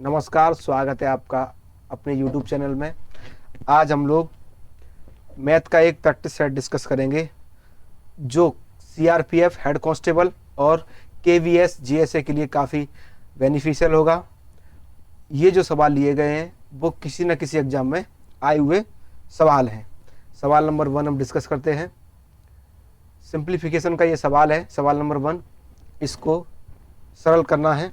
नमस्कार, स्वागत है आपका अपने YouTube चैनल में। आज हम लोग मैथ का एक प्रैक्टिस सेट डिस्कस करेंगे जो CRPF हेड कांस्टेबल और KVS GSA के लिए काफ़ी बेनिफिशियल होगा। ये जो सवाल लिए गए हैं वो किसी न किसी एग्जाम में आए हुए सवाल हैं। सवाल नंबर 1 हम डिस्कस करते हैं। सिंप्लीफिकेशन का ये सवाल है, सवाल नंबर 1। इसको सरल करना है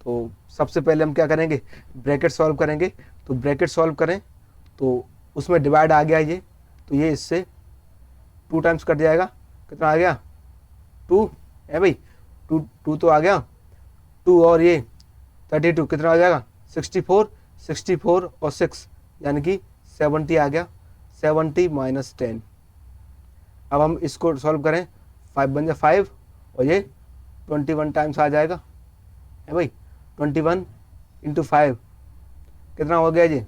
तो सबसे पहले हम क्या करेंगे, ब्रैकेट सॉल्व करेंगे। तो ब्रैकेट सॉल्व करें तो उसमें डिवाइड आ गया ये, तो ये इससे 2 टाइम्स कट जाएगा। कितना आ गया? 2 है भाई, 2 तो आ गया। 2 और ये 32 कितना आ जाएगा? 64, 64 और 6 यानी कि 70 आ गया। 70 माइनस 10। अब हम इसको सॉल्व करें, 5 बन जाए 5 और ये 21 टाइम्स आ जाएगा है भाई। 21 इंटू 5 कितना हो गया जी?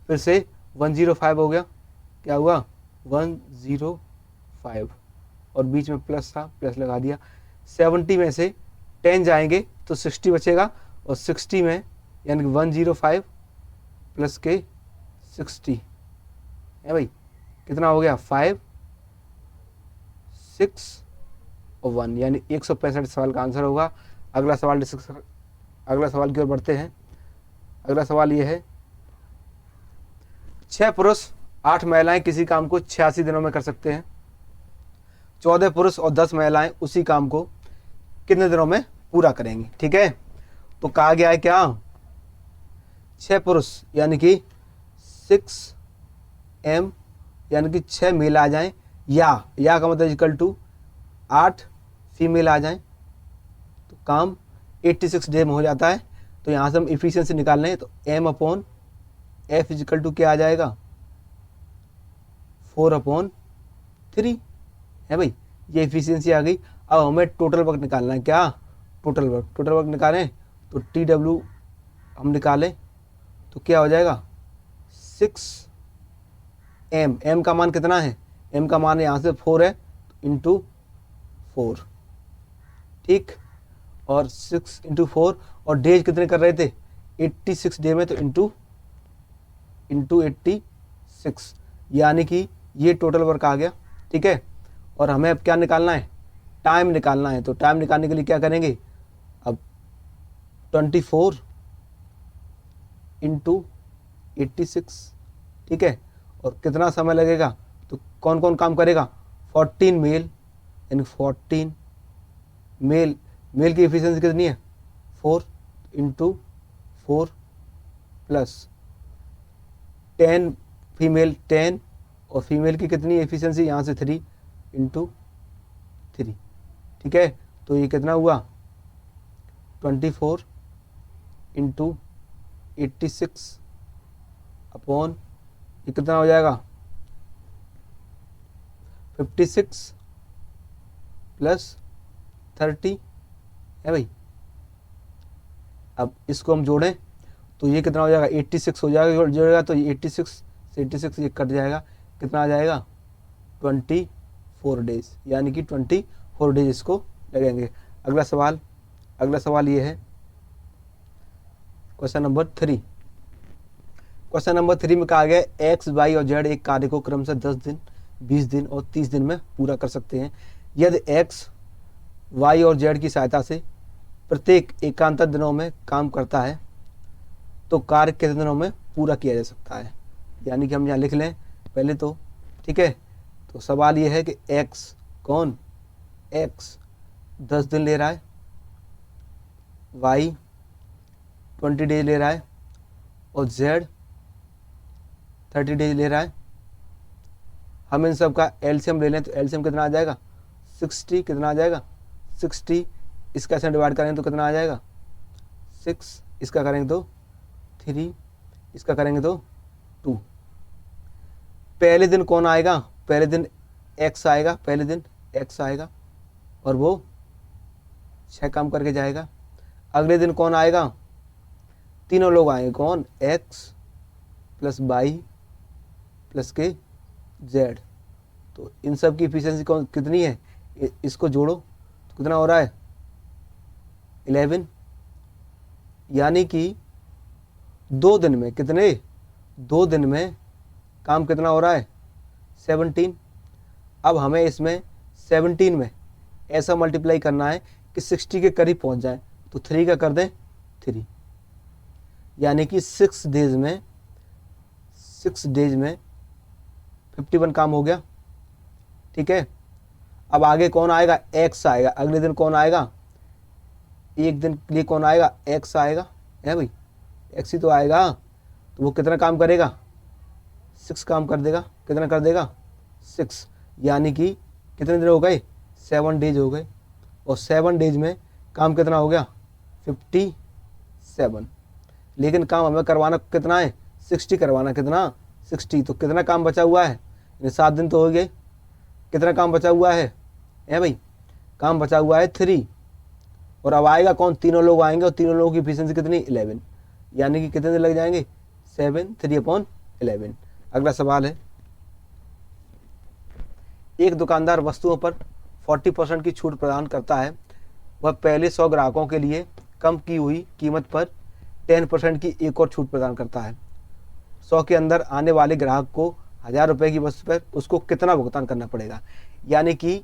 फिर से 105 हो गया। क्या हुआ? 105 और बीच में प्लस था, प्लस लगा दिया। 70 में से 10 जाएंगे तो 60 बचेगा और 60 में यानी कि 105 प्लस के 60 है भाई। कितना हो गया? 5, 6 और 1 यानी 165 सवाल का आंसर होगा। अगला सवाल अगला सवाल की ओर बढ़ते हैं। अगला सवाल ये है, 6 पुरुष 8 महिलाएं किसी काम को 86 दिनों में कर सकते हैं। 14 पुरुष और 10 महिलाएं उसी काम को कितने दिनों में पूरा करेंगी? ठीक है, तो कहा गया है क्या? 6 पुरुष यानी कि 6M यानी कि 6 मेल आ जाएं, या का मतलब इक्वल टू 8 फीमेल आ जाएं तो काम 86 डे में हो जाता है। तो यहाँ से हम इफिशियंसी निकाल लें तो M/F इजिकल टू क्या आ जाएगा? 4/3 है भाई। ये इफिशियंसी आ गई। अब हमें टोटल वर्क निकालना है। क्या? टोटल वर्क निकालें तो TW हम निकालें तो क्या हो जाएगा? 6M। M का मान कितना है? M का मान यहाँ से 4 है इंटू 4, ठीक। और 6 इंटू 4 और डेज कितने कर रहे थे? 86 डे में, तो इंटू 86 यानी कि ये टोटल वर्क आ गया। ठीक है, और हमें अब क्या निकालना है? टाइम निकालना है। तो टाइम निकालने के लिए क्या करेंगे? अब 24 इंटू 86, ठीक है। और कितना समय लगेगा? तो कौन कौन काम करेगा? 14 मेल यानी 14 मेल की एफिशिएंसी कितनी है? 4 इंटू 4 प्लस 10 फीमेल 10 और फीमेल की कितनी एफिशिएंसी? यहाँ से 3 इंटू 3, ठीक है। तो ये कितना हुआ? 24 इंटू 86 अपॉन ये कितना हो जाएगा? 56 प्लस 30 है भाई। अब इसको हम जोड़ें तो ये कितना हो जाएगा? 86 हो जाएगा, जोड़ेगा तो ये 86 से 86 ये कट जाएगा। कितना आ जाएगा? 24 डेज यानी कि 24 डेज इसको लगेंगे। अगला सवाल ये है, क्वेश्चन नंबर 3। क्वेश्चन नंबर 3 में कहा गया X, Y और Z एक कार्य को क्रमशः 10 दिन, 20 दिन और 30 दिन में पूरा कर सकते हैं। यदि X, Y और Z की सहायता से प्रत्येक एकांतर दिनों में काम करता है तो कार्य कितने दिनों में पूरा किया जा सकता है? यानी कि हम यहाँ लिख लें पहले तो, ठीक है। तो सवाल ये है कि X कौन? X 10 दिन ले रहा है, Y 20 डेज ले रहा है और Z 30 डेज ले रहा है। हम इन सब का एलसीएम ले लें तो एलसीएम कितना आ जाएगा? 60। कितना आ जाएगा? 60। इसका से डिवाइड करेंगे तो कितना आ जाएगा? 6। इसका करेंगे तो 3, इसका करेंगे तो 2। पहले दिन कौन आएगा? पहले दिन X आएगा, पहले दिन X आएगा और वो 6 काम करके जाएगा। अगले दिन कौन आएगा? तीनों लोग आएंगे। कौन? X प्लस Y प्लस के Z। तो इन सब की इफिशियंसी कितनी है? इसको जोड़ो तो कितना हो रहा है? 11 यानी कि 2 दिन में कितने, 2 दिन में काम कितना हो रहा है 17। अब हमें इसमें 17 में ऐसा मल्टीप्लाई करना है कि 60 के करीब पहुंच जाए, तो 3 का कर दें 3, यानी कि 6 डेज में 51 काम हो गया। ठीक है, अब आगे कौन आएगा, एक्स आएगा। अगले दिन कौन आएगा, एक दिन के लिए कौन आएगा, एक्स आएगा, है भाई, एक्स ही तो आएगा। तो वो कितना काम करेगा, 6 काम कर देगा। कितना कर देगा, 6, यानी कि कितने दिन हो गए, 7 डेज हो गए। और 7 डेज में काम कितना हो गया, 57। लेकिन काम हमें करवाना कितना है, 60 करवाना, कितना 60। तो कितना काम बचा हुआ है, 7 दिन तो हो गए। कितना काम बचा हुआ है भाई, काम बचा हुआ है 3। और अब आएगा कौन, तीनों लोग आएंगे, और तीनों लोगों की एफिशिएंसी कितनी 11, यानी कि कितने दिन लग जाएंगे 7, 3/11। अगला सवाल है, एक दुकानदार वस्तुओं पर 40% की छूट प्रदान करता है। वह पहले 100 ग्राहकों के लिए कम की हुई कीमत पर 10% की एक और छूट प्रदान करता है। 100 के अंदर आने वाले ग्राहक को 1000 रुपये की वस्तु पर उसको कितना भुगतान करना पड़ेगा। यानी कि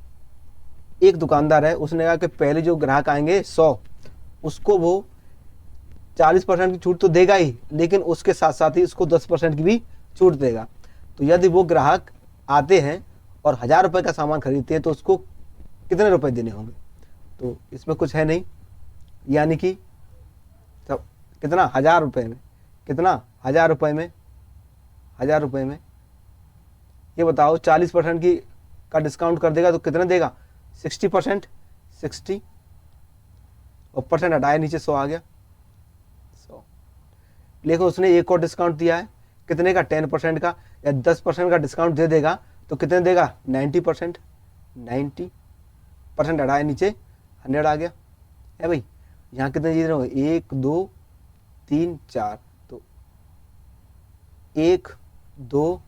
एक दुकानदार है, उसने कहा कि पहले जो ग्राहक आएंगे 100, उसको वो 40% की छूट तो देगा ही, लेकिन उसके साथ साथ ही उसको 10% की भी छूट देगा। तो यदि वो ग्राहक आते हैं और 1000 रुपये का सामान खरीदते हैं तो उसको कितने रुपए देने होंगे। तो इसमें कुछ है नहीं, यानी कि तब कितना 1000 रुपये में, कितना 1000 रुपये में, 1000 रुपये में ये बताओ 40% की का डिस्काउंट कर देगा तो कितना देगा, 60%, 60 और परसेंट हटाया, नीचे 100 आ गया, 100। लेकिन उसने एक और डिस्काउंट दिया है, कितने का, 10% का, या 10% का डिस्काउंट दे देगा तो कितने देगा, 90%, 90% हटाया, नीचे 100 आ गया, है भाई। यहाँ कितने जीत रहे हो, 1 2 3 4, तो 1 2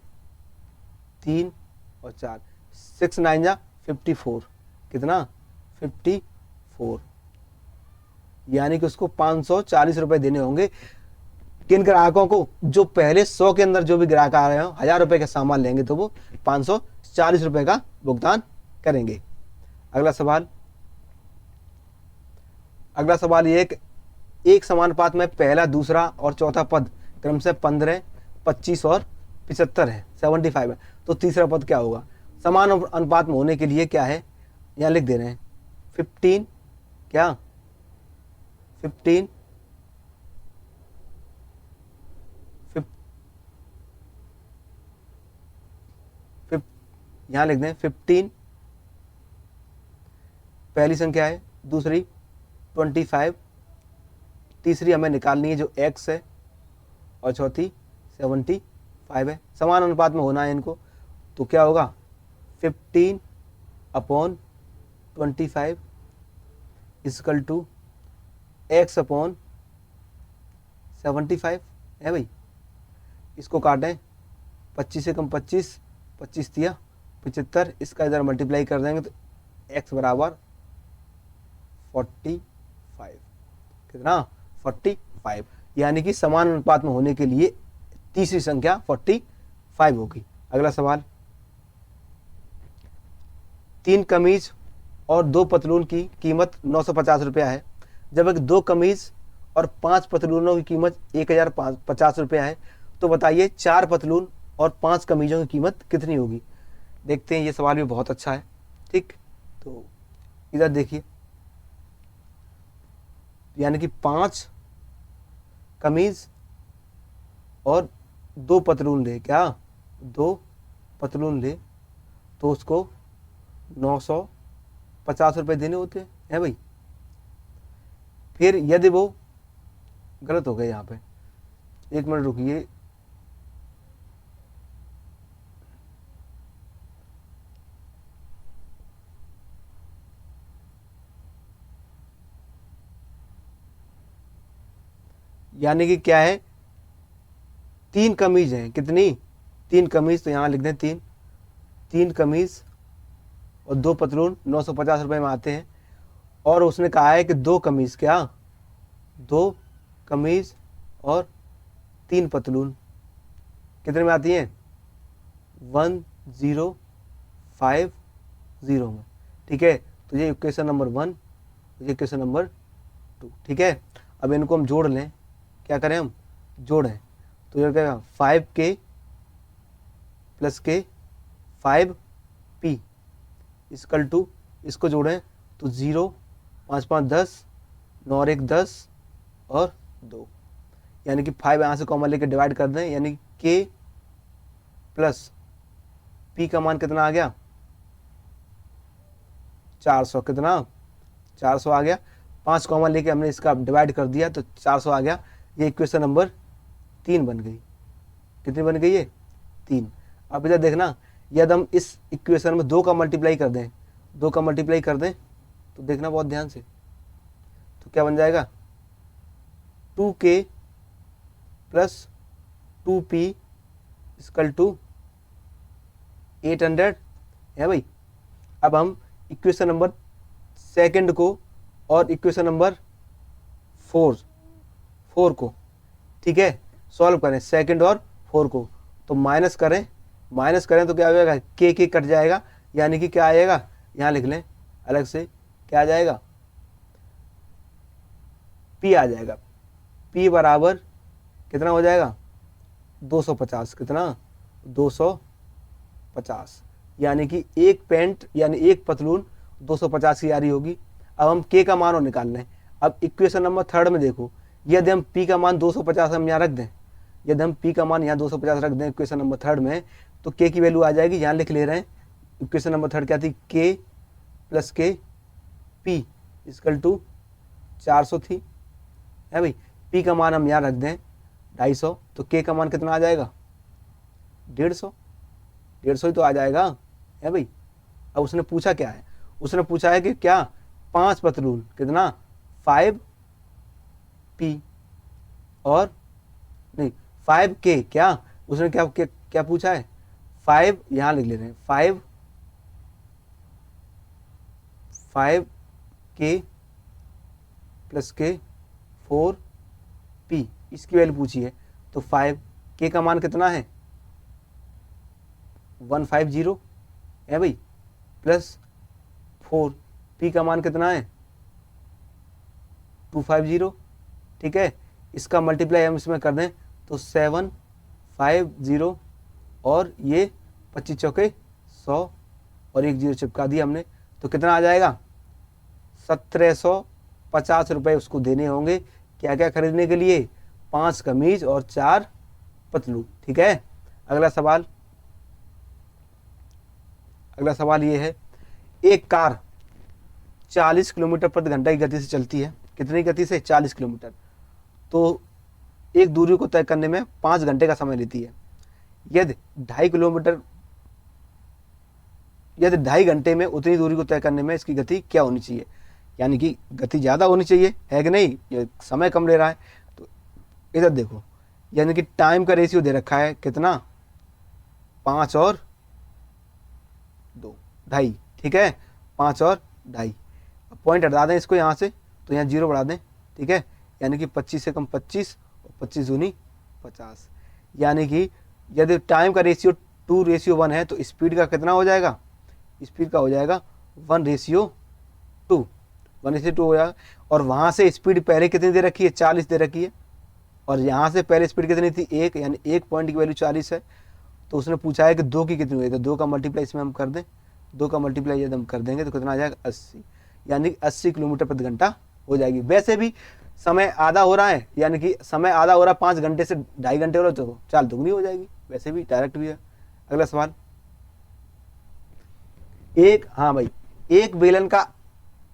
3 और 4, 6 9 जा 54, कितना 54, यानी कि उसको 540 रुपये देने होंगे। किन ग्राहकों को, जो पहले 100 के अंदर जो भी ग्राहक आ रहे हो 1000 रुपये का सामान लेंगे तो वो 540 रुपये का भुगतान करेंगे। अगला सवाल ये कि एक समानुपात में पहला, दूसरा और चौथा पद क्रम से 15, 25 और 75 है, 75 है, तो तीसरा पद क्या होगा। समान अनुपात में होने के लिए क्या है, यहाँ लिख दे रहे हैं 15, क्या 15 यहाँ लिख दें 15 पहली संख्या है, दूसरी 25, तीसरी हमें निकालनी है जो x है, और चौथी 75 है। समान अनुपात में होना है इनको, तो क्या होगा 15/25 इक्वल टू x/75 है भाई। इसको काटें, 25 से कम 25, 25 दिया 75, इसका इधर मल्टीप्लाई कर देंगे तो x बराबर 45, कितना 45, यानी कि समान अनुपात में होने के लिए तीसरी संख्या 45 होगी। अगला सवाल, 3 कमीज और 2 पतलून की कीमत 950 रुपया है, जबकि 2 कमीज और 5 पतलूनों की कीमत 1050 रुपया है। तो बताइए 4 पतलून और 5 कमीजों की कीमत कितनी होगी। देखते हैं, ये सवाल भी बहुत अच्छा है। ठीक, तो इधर देखिए, यानी कि 5 कमीज और 2 पतलून ले, क्या 2 पतलून ले, तो उसको 950 रुपये देने होते हैं भाई। फिर यदि वो गलत हो गए, यहाँ पे 1 मिनट रुकिए, यानी कि क्या है, 3 कमीज हैं, कितनी 3 कमीज, तो यहाँ लिख दें 3 कमीज और 2 पतलून 950 रुपये में आते हैं। और उसने कहा है कि 2 कमीज, क्या 2 कमीज और 3 पतलून कितने में आती हैं? 1050 में। ठीक है, तो ये इक्वेशन नंबर 1, ये इक्वेशन नंबर 2। ठीक है, अब इनको हम जोड़ लें। क्या करें हम? जोड़ें। तो ये क्या, 5K plus K 5P equal to, इसको जोड़ें तो 0, 5 5 10, 9 और 1 10 और 2, यानी कि 5 यहाँ से कॉमन लेके डिवाइड कर दें, यानी K प्लस P का मान कितना आ गया? 400। कितना? 400 आ गया। 5 कॉमन लेके हमने इसका डिवाइड कर दिया तो 400 आ गया। ये इक्वेशन नंबर 3 बन गई। कितनी बन गई? ये 3। अब इधर देखना, यदि हम इस इक्वेशन में 2 का मल्टीप्लाई कर दें, 2 का मल्टीप्लाई कर दें तो देखना बहुत ध्यान से, तो क्या बन जाएगा? 2K plus 2P equal to 800 है भाई। अब हम इक्वेशन नंबर सेकंड को और इक्वेशन नंबर 4 को, ठीक है, सॉल्व करें, सेकंड और 4 को, तो माइनस करें तो क्या हो जाएगा? के कट जाएगा, यानी कि क्या आएगा? यहाँ लिख लें अलग से, क्या आ जाएगा? P आ जाएगा। P बराबर कितना हो जाएगा? 250। कितना? 250, यानी कि एक पेंट यानी एक पतलून 250 की आ रही होगी। अब हम K का मान और निकाल लें। अब इक्वेशन नंबर 3 में देखो, यदि हम P का मान 250 हम यहाँ रख दें, यदि हम P का मान यहाँ 250 रख दें इक्वेशन नंबर 3 में, तो K की वैल्यू आ जाएगी, यहाँ लिख ले रहे हैं। इक्वेशन नंबर 3 क्या थी? K plus K P equal to 400 थी, है भाई। P का मान हम यहाँ रख दें 250, तो K का मान कितना आ जाएगा? 150 ही तो आ जाएगा, है भाई। अब उसने पूछा क्या है? उसने पूछा है कि क्या 5 पतलून, कितना? 5P और नहीं 5K, क्या उसने क्या पूछा है? 5, यहाँ लिख ले रहे हैं, 5K प्लस K 4P इसकी वैल्यू पूछी है। तो 5K का मान कितना है? 150 है भाई, प्लस 4P का मान कितना है? 250। ठीक है, इसका मल्टीप्लाई हम इसमें कर दें तो 750 और ये 25 चौके 100 और 1 0 चिपका दिया हमने, तो कितना आ जाएगा? 1750 रुपये उसको देने होंगे। क्या क्या खरीदने के लिए? 5 कमीज और 4 पतलू। ठीक है, अगला सवाल ये है, एक कार 40 किलोमीटर प्रति घंटा की गति से चलती है। कितनी गति से? 40 किलोमीटर। तो एक दूरी को तय करने में 5 घंटे का समय लेती है। यदि 2.5 घंटे में उतनी दूरी को तय करने में इसकी गति क्या होनी चाहिए? यानी कि गति ज़्यादा होनी चाहिए, है कि नहीं? ये समय कम ले रहा है। तो इधर देखो, यानी कि टाइम का रेशियो दे रखा है कितना? 5 और 2, 2.5। ठीक है, 5 और 2.5। अब पॉइंट हटा दें इसको यहाँ से, तो यहाँ 0 बढ़ा दें। ठीक है, यानी कि 25 से कम 25 और 25 दूनी 50। यानी कि यदि टाइम का रेशियो 2:1 है तो स्पीड का कितना हो जाएगा? स्पीड का हो जाएगा 1:2। 1:2 हो जाएगा। और वहाँ से स्पीड पहले कितनी दे रखी है? 40 दे रखी है। और यहाँ से पहले स्पीड कितनी थी? 1, यानी 1 पॉइंट की वैल्यू 40 है। तो उसने पूछा है कि 2 की कितनी हुई? तो 2 का मल्टीप्लाई इसमें हम कर दें, 2 का मल्टीप्लाई यदि हम कर देंगे तो कितना आ जाएगा? 80, यानी 80 किलोमीटर प्रति घंटा हो जाएगी। वैसे भी समय आधा हो रहा है, यानी कि समय आधा हो रहा है, 5 घंटे से 2.5 घंटे हो रहा है, तो चाल दुगनी हो जाएगी। वैसे भी डायरेक्ट भी है। अगला सवाल, हाँ भाई, एक बेलन का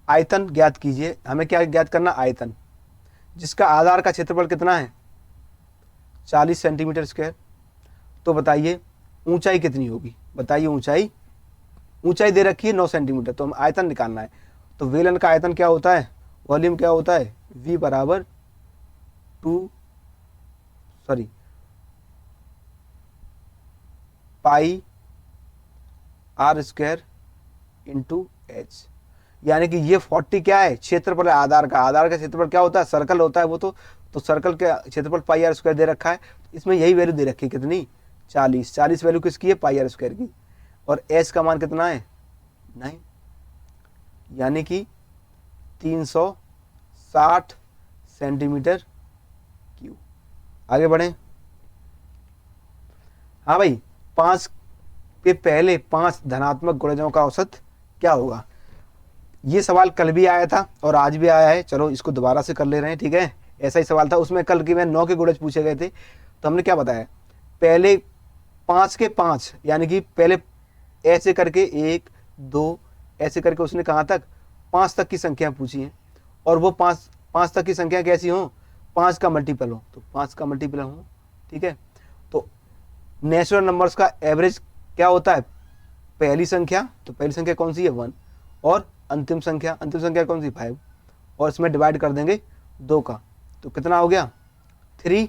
आयतन ज्ञात कीजिए। हमें क्या ज्ञात करना? आयतन, जिसका आधार का क्षेत्रफल कितना है? 40 सेंटीमीटर स्क्वायर। तो बताइए ऊंचाई कितनी होगी? बताइए ऊंचाई दे रखी है 9 सेंटीमीटर, तो हम आयतन निकालना है। तो बेलन का आयतन क्या होता है? वॉल्यूम क्या होता है? V बराबर पाई R स्क्वायर इंटू H। यानी कि ये 40 क्या है? क्षेत्रफल है आधार का। आधार का क्षेत्रफल क्या होता है? सर्कल होता है वो। तो सर्कल के क्षेत्रफल पाई R स्क्वायर दे रखा है। इसमें यही वैल्यू दे रखी है कितनी 40। 40 वैल्यू किसकी है पाई आर स्क्वायर की, और एस का मान कितना है 9, यानी कि 360 सेंटीमीटर क्यूब। आगे बढ़ें। हाँ भाई, 5 के पहले 5 धनात्मक गुणजों का औसत क्या होगा। ये सवाल कल भी आया था और आज भी आया है, चलो इसको दोबारा से कर ले रहे हैं, ठीक है। ऐसा ही सवाल था, उसमें कल के मैं 9 के गुणज पूछे गए थे, तो हमने क्या बताया, पहले 5 के 5 यानी कि पहले ऐसे करके 1 2 ऐसे करके उसने कहाँ तक 5 तक की संख्या पूछी है, और वो 5 तक की संख्या कैसी हो 5 का मल्टीपल हो, तो 5 का मल्टीपल हो, ठीक है। तो नेचुरल नंबर्स का एवरेज क्या होता है, पहली संख्या, तो पहली संख्या कौन सी है 1, और अंतिम संख्या कौन सी 5, और इसमें डिवाइड कर देंगे 2 का, तो कितना हो गया 3।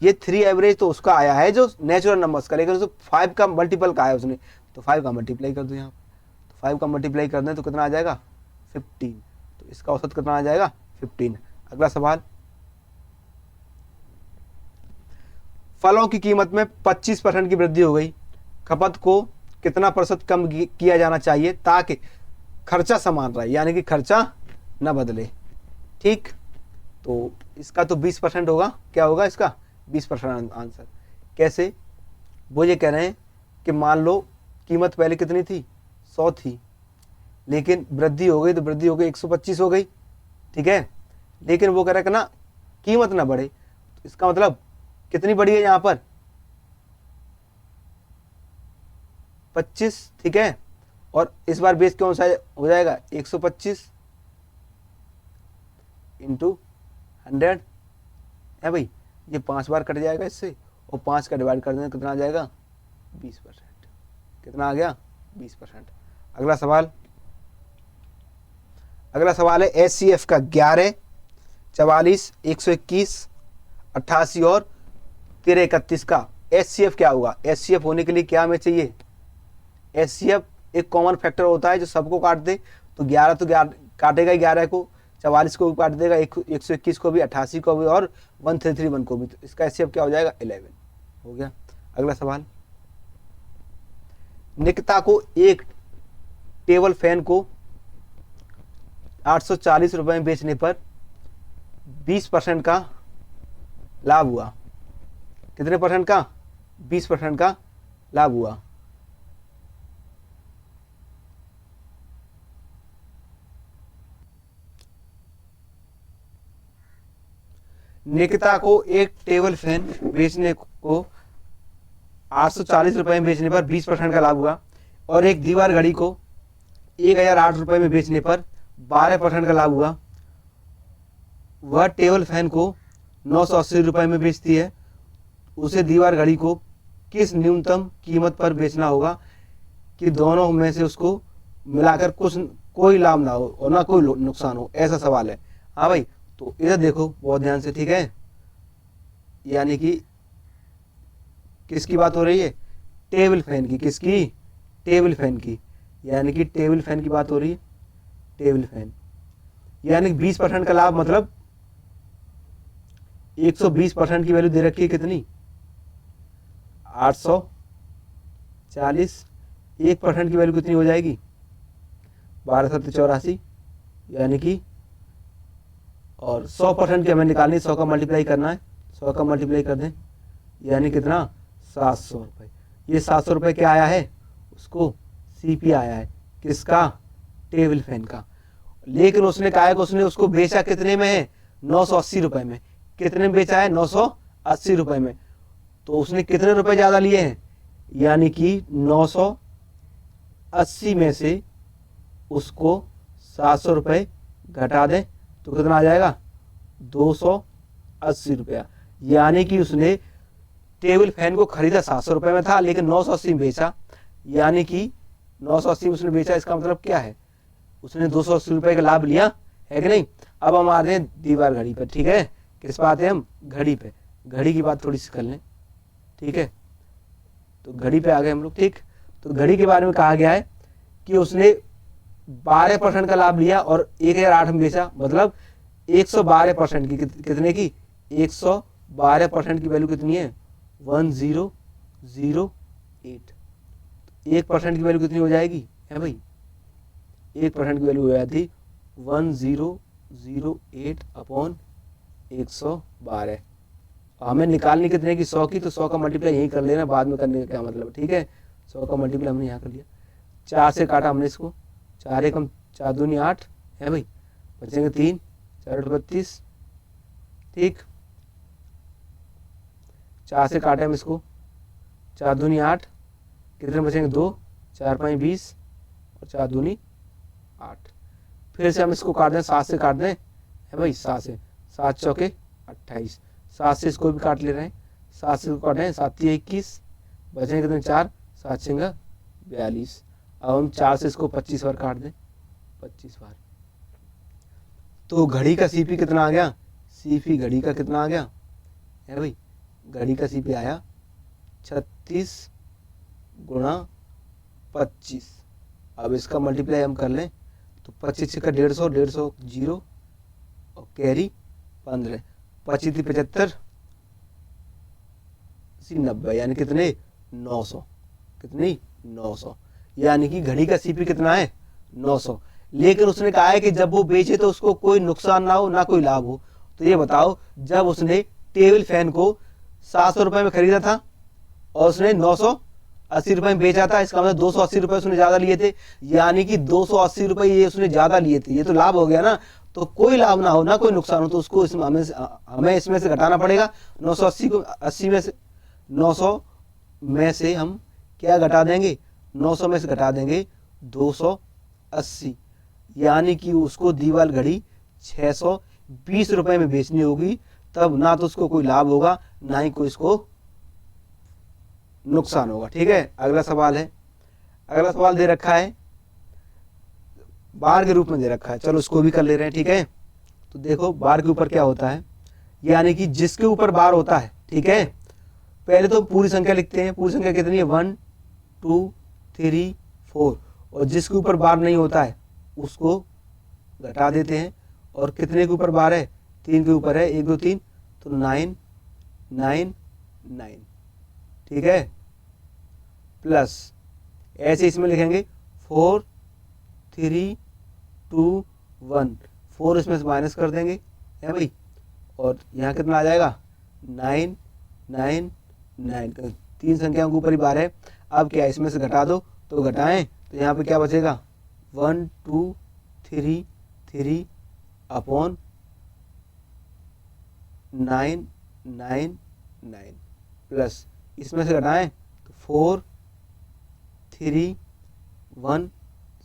ये 3 एवरेज तो उसका आया है जो नेचुरल नंबर्स का, लेकिन उसको 5 का मल्टीपल का है उसने, तो 5 का मल्टीप्लाई कर दो यहाँ, तो 5 का मल्टीप्लाई कर दें तो कितना आ जाएगा 15, तो इसका औसत कितना आ जाएगा 15। अगला सवाल, फलों की कीमत में 25% की वृद्धि हो गई, खपत को कितना प्रतिशत कम किया जाना चाहिए ताकि खर्चा समान रहे, यानी कि खर्चा न बदले, ठीक। तो इसका तो 20% होगा, क्या होगा इसका 20% आंसर। कैसे, वो ये कह रहे हैं कि मान लो कीमत पहले कितनी थी 100 थी, लेकिन वृद्धि हो गई, तो वृद्धि हो गई 125 हो गई, ठीक है। लेकिन वो कह रहा है कि ना कीमत ना बढ़े, तो इसका मतलब कितनी बढ़ी है यहाँ पर 25, ठीक है। और इस बार बेस कौन सा हो जाएगा 125 इंटू 100 है भाई, ये 5 बार कट जाएगा इससे, और 5 का डिवाइड कर दें कितना आ जाएगा 20%, कितना आ गया 20%। अगला सवाल है एचसीएफ का 11, 44, 121, 88 और 1331 का एचसीएफ क्या होगा। एचसीएफ होने के लिए क्या हमें चाहिए, एचसीएफ एक कॉमन फैक्टर होता है जो सबको काट दे, तो 11 तो काटेगा ही 11 को, 44 को भी काट देगा, 121 को भी, 88 को भी, और 1331 को भी, तो इसका एचसीएफ क्या हो जाएगा 11 हो गया। अगला सवाल, निकिता को एक टेबल फैन को 840 रुपए में बेचने पर 20% का लाभ हुआ, कितने परसेंट का 20% का लाभ हुआ। निकिता को एक टेबल फैन बेचने को 840 रुपए में बेचने पर 20% का लाभ हुआ, और एक दीवार घड़ी को 1008 रुपए में बेचने पर 12% का लाभ हुआ। वह टेबल फैन को 980 रुपए में बेचती है, उसे दीवार घड़ी को किस न्यूनतम कीमत पर बेचना होगा कि दोनों में से उसको मिलाकर कोई लाभ ना हो और ना कोई नुकसान हो, ऐसा सवाल है। हाँ भाई, तो इधर देखो बहुत ध्यान से, ठीक है। यानी कि किसकी बात हो रही है, टेबल फैन की, किसकी टेबल फैन की, यानी कि टेबल फैन की बात हो रही है, टेबल फैन, यानी 20% का लाभ, मतलब 120% की वैल्यू दे रखी है कितनी 840, 1% की वैल्यू कितनी हो जाएगी 1284, यानी कि, और 100% की हमें निकालनी, 100 का मल्टीप्लाई करना है, 100 का मल्टीप्लाई कर दें, यानी कितना 700 रुपये। ये 700 रुपये क्या आया है, उसको सीपी आया है, किसका टेबल फैन का। लेकिन उसने कहा है कि उसने उसको बेचा कितने में है 980 रुपये में, कितने में बेचा है 980 रुपये में, तो उसने कितने रुपए ज़्यादा लिए हैं, यानी कि 980 में से उसको 700 रुपये घटा दें तो कितना आ जाएगा 280 रुपया। यानी कि उसने टेबल फैन को खरीदा 700 रुपये में था, लेकिन 980 में बेचा, यानी कि 980 में उसने बेचा, इसका मतलब क्या है उसने 280 रुपये का लाभ लिया है कि नहीं। अब हम आ रहे हैं दीवार घड़ी पर, ठीक है। किस बात है, हम घड़ी पे, घड़ी की बात थोड़ी सी कर लें, ठीक है। तो घड़ी पे आ गए हम लोग, ठीक। तो घड़ी के बारे में कहा गया है कि उसने 12% का लाभ लिया और 1008 में बेचा, मतलब 112% की, कितने की 112% की वैल्यू कितनी है 1008। 1% की वैल्यू कितनी हो जाएगी है भाई, 1% की वैल्यू हो जाती 1008 अपॉन 112। हमें निकालनी कितने की, 100 की, तो 100 का मल्टीप्लाई यही कर लेना, बाद में करने का क्या मतलब, ठीक है। 100 का मल्टीप्लाई हमने यहाँ कर लिया, 4 से काटा हमने इसको, 4 एकम 4 दूनी 8 है भाई, बचेंगे 3, 4 8 32, ठीक। 4 से काटे हम इसको, 4 दूनी 8, कितने बचेंगे 2, 4 5 20 और 4 दूनी 8। फिर से हम इसको काट दें, 7 से काट दें है भाई, 7 से, 7 चौके 28, 7 से इसको भी काट ले रहे हैं, 7 से काट रहे हैं, 7 3 21, बचेंगे कितने 4, 7 6 42। अब हम 4 से इसको 25 बार काट दें, 25 बार, तो घड़ी का सीपी कितना आ गया, सीपी घड़ी का कितना आ गया है भाई, घड़ी का सीपी आया 36 गुणा 25। अब इसका मल्टीप्लाई हम कर लें तो 25 का 150, 150 जीरो और कैरी 15, 25 75 90, यानी कितने 900, कितनी 900, यानी कि घड़ी का सीपी कितना है 900। लेकिन उसने कहा है कि जब वो बेचे तो उसको कोई नुकसान ना हो ना कोई लाभ हो। तो ये बताओ, जब उसने टेबल फैन को 700 रुपए में खरीदा था और उसने 980 रुपए में बेचा था, इसका मतलब 280 रुपए उसने ज्यादा लिए थे, यानी कि 280 रुपए ये उसने ज्यादा लिए थे, ये तो लाभ हो गया ना। तो कोई लाभ ना हो ना कोई नुकसान हो तो उसको हमें इसमें से घटाना पड़ेगा। 980 को 80 में से 900 में से हम क्या घटा देंगे, 900 में से घटा देंगे 280, यानी कि उसको दीवार घड़ी 620 रुपए में बेचनी होगी। तब ना तो उसको कोई लाभ होगा ना ही कोई इसको नुकसान होगा, ठीक है। अगला सवाल है, अगला सवाल दे रखा है बार के रूप में दे रखा है, चलो उसको भी कर ले रहे हैं, ठीक है। तो देखो बार के ऊपर क्या होता है, यानी कि जिसके ऊपर बार होता है, ठीक है, पहले तो पूरी संख्या लिखते हैं, पूरी संख्या कितनी है 1 2 3 4, और जिसके ऊपर बार नहीं होता है उसको घटा देते हैं। और कितने के ऊपर बार है, 3 के ऊपर है, 1 2 3, तो 9 9 9, ठीक है, प्लस ऐसे इसमें लिखेंगे 4 3 2 1, 4 इसमें से माइनस कर देंगे है भाई, और यहाँ कितना आ जाएगा 9 9 9, 3 संख्याओं के ऊपर ही बार है। अब क्या इसमें से घटा दो, तो घटाएं तो यहाँ पे क्या बचेगा 1 2 3 3 अपॉन 9 9 9, प्लस इसमें से घटाएं तो 4 3 1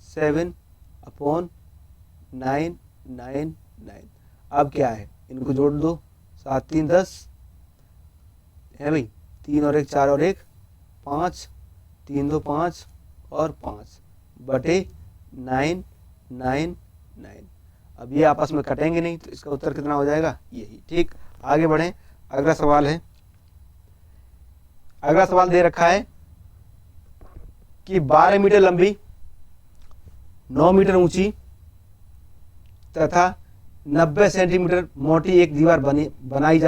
7 अपॉन 9 9 9। अब क्या है, इनको जोड़ दो, 7 3 10 है भाई, 3 और 1 4 और 1 5, 3 2 5 और 5 बटे 9 9 9। अब ये आपस में कटेंगे नहीं, तो इसका उत्तर कितना हो जाएगा यही, ठीक। आगे बढ़ें, अगला सवाल है, अगला सवाल दे रखा है कि 12 मीटर लंबी, 9 मीटर ऊंची तथा 90 सेंटीमीटर मोटी एक दीवार बनाई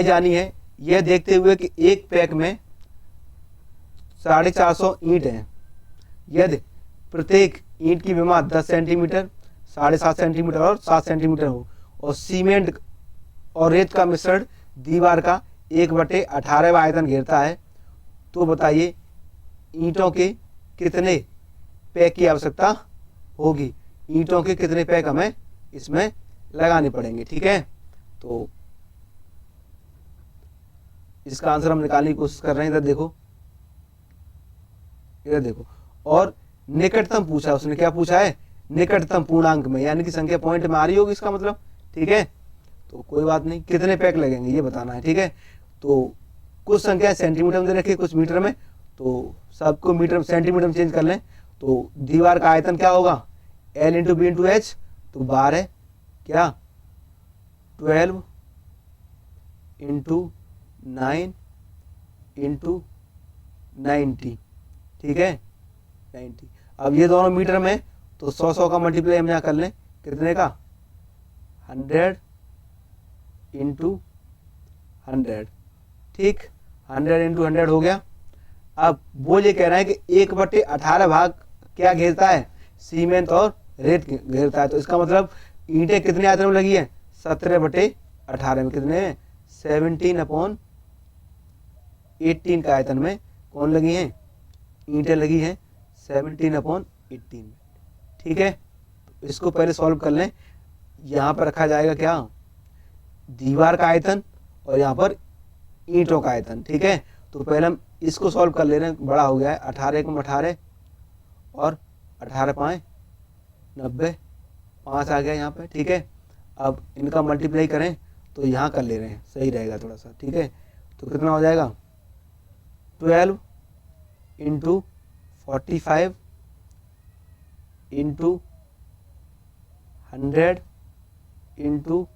जानी है। यह देखते हुए कि एक पैक में 450 ईंट हैं। यदि प्रत्येक ईंट की विमा 10 सेंटीमीटर, 7.5 सेंटीमीटर और 7 सेंटीमीटर हो और सीमेंट और रेत का मिश्रण दीवार का 1/18 आयतन घेरता है, तो बताइए ईंटों के कितने पैक की आवश्यकता होगी, ईंटों के कितने पैक हमें इसमें लगाने पड़ेंगे, ठीक है। तो इसका आंसर हम निकालने की कोशिश कर रहे हैं, इधर देखो, इधर देखो। और निकटतम पूछा, उसने क्या पूछा है, निकटतम पूर्णांक में, यानी कि संख्या पॉइंट में आ रही होगी इसका मतलब, ठीक है। तो कोई बात नहीं, कितने पैक लगेंगे ये बताना है, ठीक है। तो कुछ संख्या सेंटीमीटर में दे रखी है, कुछ मीटर में, तो सबको मीटर सेंटीमीटर में चेंज कर लें। तो दीवार का आयतन क्या होगा, L into B into H, तो 12 क्या 12 इंटू 9 इंटू 90, ठीक है 90। अब ये दोनों मीटर में, तो 100 का मल्टीप्लाई हम यहाँ कर लें, कितने का 100 इंटू 100, ठीक, 100 × 100 हो गया। अब वो ये कह रहा है कि 1/18 भाग क्या घेरता है, सीमेंट और रेत घेरता है। तो इसका मतलब ईंटें कितने आयतन में लगी है, 17/18 में, कितने, 17/18 का आयतन में कौन लगी हैं, ईंटें लगी हैं 17/18 में। ठीक है, तो इसको पहले सॉल्व कर लें। यहाँ पर रखा जाएगा क्या, दीवार का आयतन, और यहाँ पर ईंटों का आयतन। ठीक है, तो पहले हम इसको सॉल्व कर ले रहे हैं, बड़ा हो गया है, 18 × 18 और 18 × 5 90, 5 आ गया यहाँ पे। ठीक है, अब इनका मल्टीप्लाई करें तो यहाँ कर ले रहे हैं, सही रहेगा थोड़ा सा। ठीक है, तो कितना हो जाएगा, 12 × 45 × 100 × 100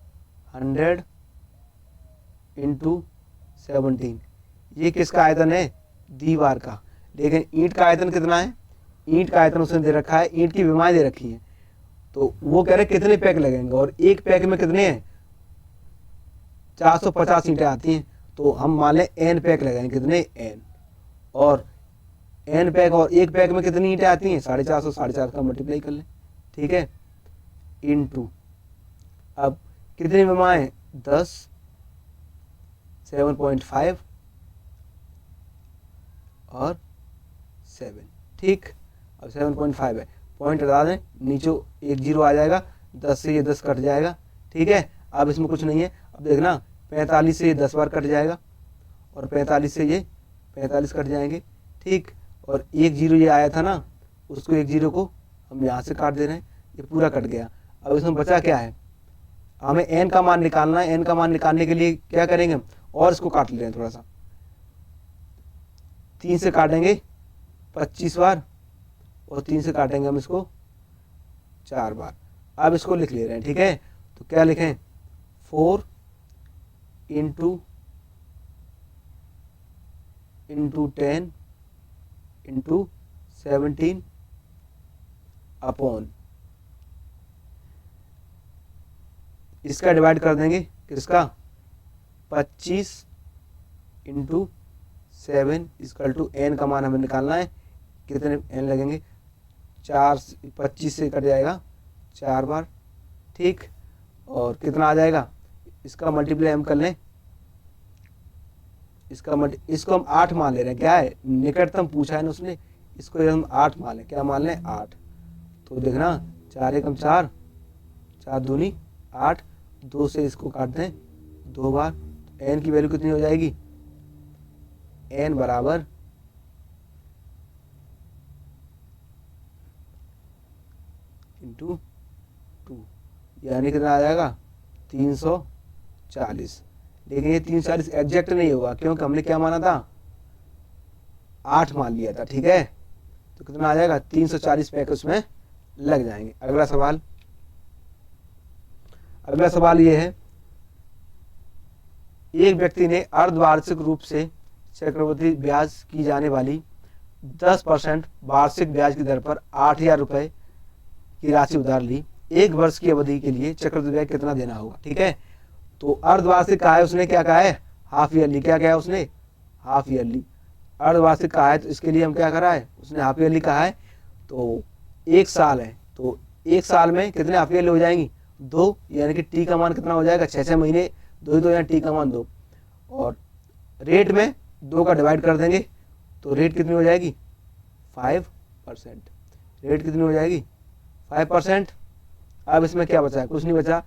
× 17। ये किसका आयतन है, दीवार का। लेकिन ईंट का आयतन कितना है, ईंट का आयतन उसने दे रखा है, ईंट की विमाएं दे रखी हैं, तो वो कह रहे कितने पैक लगेंगे, और एक पैक में कितने हैं, 450 ईंटें आती हैं। तो हम मान लें n पैक लगाएंगे, कितने, n, और n पैक, और एक पैक में कितनी ईंटें आती हैं, 450, 450 का मल्टीप्लाई कर लें। ठीक है, इनटू, अब कितनी विमाएं, 10, 7.5 और 7। ठीक, अब 7.5 है, पॉइंट हटा दें, नीचे एक 0 आ जाएगा, 10 से ये 10 कट जाएगा। ठीक है, अब इसमें कुछ नहीं है। अब देखना, 45 से ये 10 बार कट जाएगा, और 45 से ये 45 कट जाएंगे। ठीक, और एक 0 ये आया था ना, उसको एक 0 को हम यहाँ से काट दे रहे हैं, ये पूरा कट गया। अब इसमें बचा क्या है, हमें n का मान निकालना है। n का मान निकालने के लिए क्या करेंगे, और इसको काट ले रहे हैं थोड़ा सा, 3 से काटेंगे 25 बार, और 3 से काटेंगे हम इसको 4 बार। अब इसको लिख ले रहे हैं। ठीक है, तो क्या लिखें, 4 × 10 × 17 अपॉन, इसका डिवाइड कर देंगे, किसका, 25 × 7 = n का मान हमें निकालना है, कितने n लगेंगे, 4, 25 से कट जाएगा 4 बार। ठीक, और कितना आ जाएगा, इसका मल्टीप्लाई हम कर लें, इसको हम 8 मान ले रहे हैं, क्या है, निकटतम पूछा है ना उसने, इसको हम 8 मान लें, क्या मान लें, 8। तो देखना, 4 × 4, 4 दूनी 8, 2 से इसको काट दें 2 बार, तो n की वैल्यू कितनी हो जाएगी, n बराबर × 2, यानी कितना आ जाएगा, 340। लेकिन ये 340 एग्जैक्ट नहीं होगा, क्योंकि हमने क्या माना था, 8 मान लिया था। ठीक है, तो कितना आ जाएगा, 340 पैक उसमें लग जाएंगे। अगला सवाल ये है, एक व्यक्ति ने अर्धवार्षिक रूप से चक्रवृद्धि ब्याज की जाने वाली 10% वार्षिक ब्याज की दर पर 8,000 रुपए की राशि उधार ली। 1 वर्ष की अवधि के लिए चक्रवृद्धि ब्याज कितना देना होगा। ठीक है, तो अर्धवार्षिक कहा है उसने, क्या कहा है, हाफ ईयरली। क्या कहा है उसने, हाफ ईयरली। अर्धवार्षिक कहा है, तो इसके लिए हम क्या करा है, उसने हाफ ईयरली कहा है। तो 1 साल है, तो 1 साल में कितने हाफ ईयरली हो जाएंगी, 2, यानी कि टी का मान कितना हो जाएगा, 6 महीने, 2 ही 2, यानी टी का मान 2, और रेट में 2 का डिवाइड कर देंगे, तो रेट कितनी हो जाएगी, 5%। रेट कितनी हो जाएगी, 5%। अब इसमें क्या बचा है, कुछ नहीं बचा।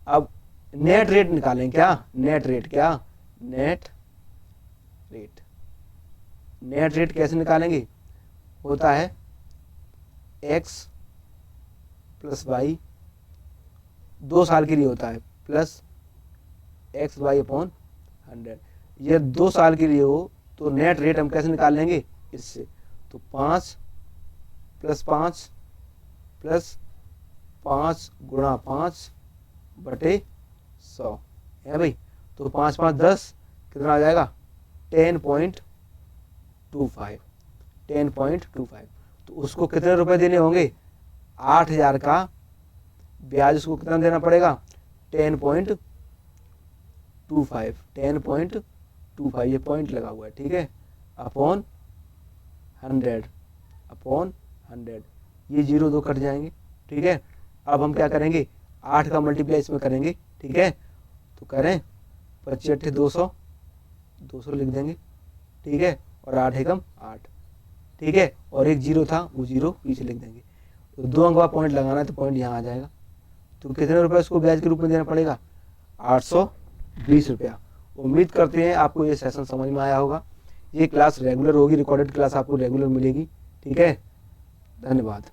अब नेट रेट निकालें, क्या, नेट रेट, क्या, नेट रेट। नेट रेट कैसे निकालेंगे, होता है x + y, 2 साल के लिए होता है, प्लस XY/100। ये 2 साल के लिए हो तो नेट रेट हम कैसे निकाल लेंगे, इससे, तो 5 + 5 + 5 × 5/100 है भाई। तो 5 × 5 = 10, कितना आ जाएगा, 10.25। 10.25, तो उसको कितने रुपए देने होंगे, 8,000 का ब्याज उसको कितना देना पड़ेगा, 10.25। 0.25 ये पॉइंट लगा हुआ है, ठीक है, अपॉन 100 ये 0 2 कट जाएंगे, ठीक है। अब हम क्या करेंगे, 8 का मल्टीप्लाई इसमें करेंगे, ठीक है। तो करें 25 8 200 200 लिख देंगे, ठीक है, और 8 एकम 8, ठीक है, और एक 0 था वो 0 पीछे लिख देंगे। तो 2 अंक का पॉइंट लगाना है तो पॉइंट यहाँ आ जाएगा। तो कितने रुपए उसको ब्याज के रूप में देना पड़ेगा, 820 रुपया। उम्मीद करते हैं आपको ये सेशन समझ में आया होगा। ये क्लास रेगुलर होगी, रिकॉर्डेड क्लास आपको रेगुलर मिलेगी, ठीक है। धन्यवाद।